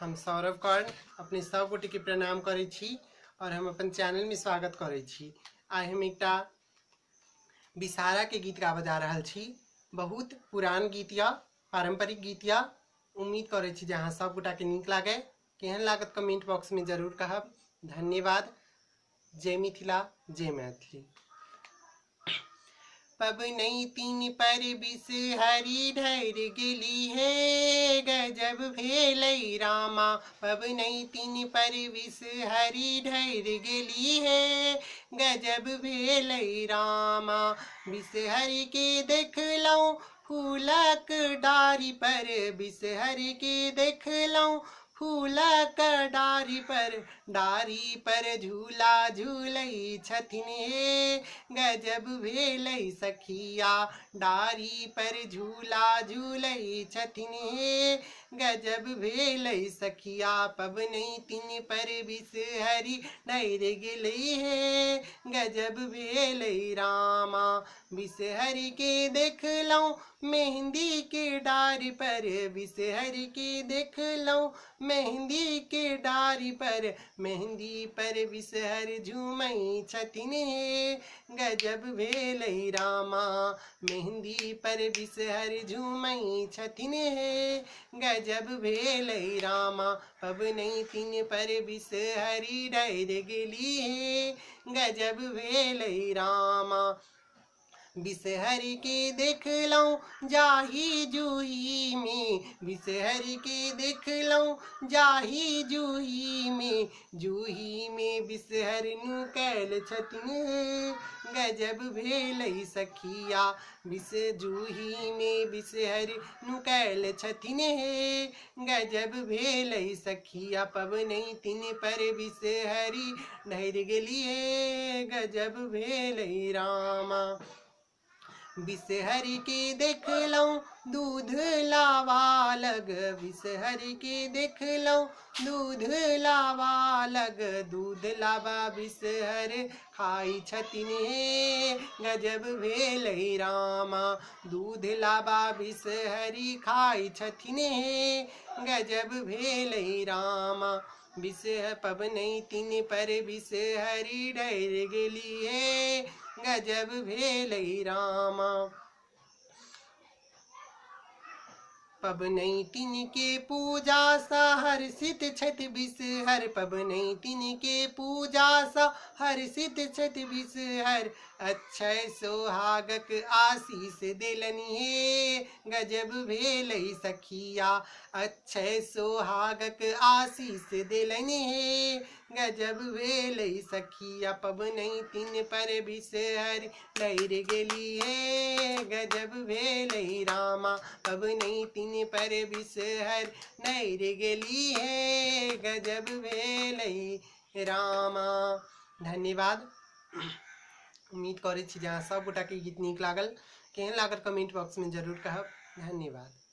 हम सौरभ कर्ण अपने सब गोटे के प्रणाम करै छी और हम अपन चैनल में स्वागत करै छी। आइ हम एकटा विषहारा के गीत गाबऽ जा रहल छी। बहुत पुरान गीत या पारंपरिक गीत या उम्मीद करै छी जे अहाँ सब गोटा के नीक लागे। केहन लागत कमेंट बॉक्स में जरूर कहब। धन्यवाद। जय मिथिला, जय मैथिली। पबनैतिन पर बिषहरि ढरि गेली हे, गजब भेलै रामा। पबनैतिन पर बिषहरि ढरि गेली हे, गजब भेलै रामा। बिषहरि के देखलहुँ फूलक डारि पर, बिषहरि के देखलहुँ फूलक डारि पर झूला झूलै छथिन हे, गजब भेलै सखिया। डारी पर झूला झूलै छथिन हे, गजब भेलै सखिया। पबनैतिन पर बिषहरि ढरि गेलै हे, गजब भेलै रामा। बिषहरि के देखलहुँ मेहंदी के डारि पर, बिषहरि के देखलहुँ मेहंदी के डारि पर, मेहंदी पर बिषहरि झूमै छथिन हे, गजब भेलै रामा। मेहंदी पर बिषहरि झूमै छथिन हे, गजब भेलै रामा। पबनैतिन पर बिषहरि ढरि गेली हे, गजब भेलै रामा। बिषहरि के देखलहुँ जाही जूही में, बिषहरि के देखलहुँ जाही जूही में, जूही में बिषहरि नुकायल छथिन हे, गजब भेलै सखिया। जूही में बिषहरि नुकायल छथिन हे, गजब भेलै सखिया। पबनैतिन पर बिषहरि ढरि गेली हे, गजब भेलै रामा। बिषहरि के देखलहुँ दूध लावा लग, बिषहरि के देखलहुँ दूध लावा लग, दूध लावा बिषहरि खाइ छथिन हे, गजब भेलै रामा। दूध लावा बिषहरि खाइ छथिन हे, गजब भेलै रामा। पबनैतिन पर बिषहरि ढरि गेली हे, गजब भेलै रामा। पबनैतिन के पूजा सा हर्षित छथि बिषहरि, पबनैतिन के पूजा सा हर्षित छथि बिषहरि, अक्षय सोहागक आशीष देलनि हे, गजब भेलै सखिया। अक्षय सोहागक आशीष देलनि हे, गजब भेलै सखिया। पबनैतिन पर बिषहरि ढरि गेली हे, गजब भेलै रामा। पबनैतिन पर बिषहरि ढरि गेली हे, गजब भेलै रामा। धन्यवाद। उम्मीद करै छी जे अहाँ सब गोटा के गीत नीक लागल। केहन लागल कमेंट बॉक्स में जरूर कहब। धन्यवाद।